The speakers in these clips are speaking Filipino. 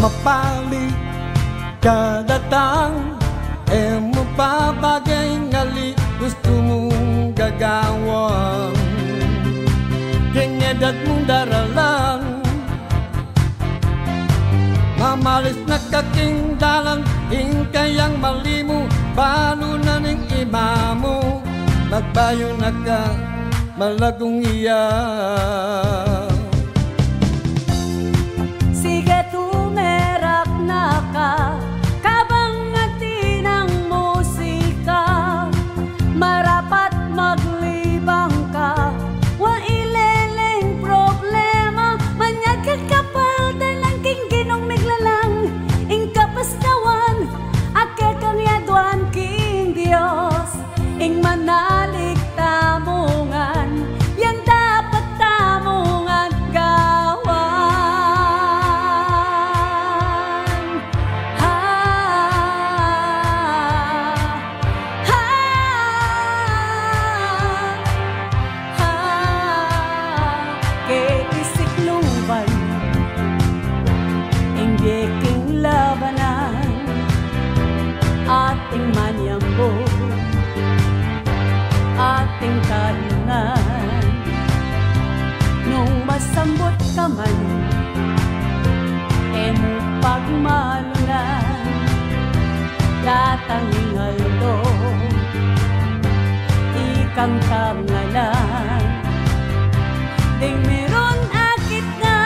mapali kadatang mo papagay ngali gusto mong gagawang kenyadat mong daralang mamalis na kaking dalang kayang malimu balo na ning imamo magbayo na ka malagong iya. Sige tumerak na ka kabang ngati ng musika marapat maglibang ka wa ileleng problema manyag kakapal dalang king ginong miglalang ing kapastawan ake kang yaduan king Dios ing manalig tamungan yang dapat tamungan gawan ke isikluban ing geking labanan ating manyambo ating talungan nung masambot ka man mo pagmalunan datang ingaldo ikang tangalan ding meron akit nga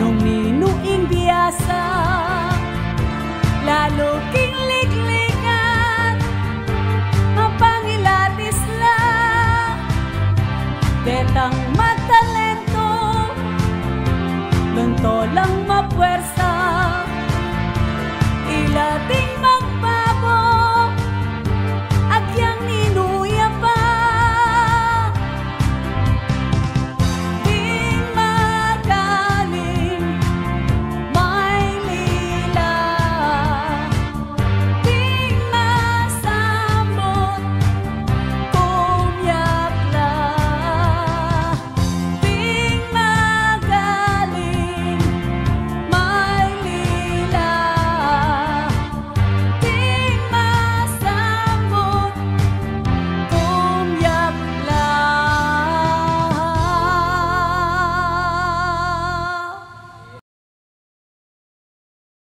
nung minuing biyasa lalo king ligligan mapangilatis la detang matalento lunto lang mapuwersa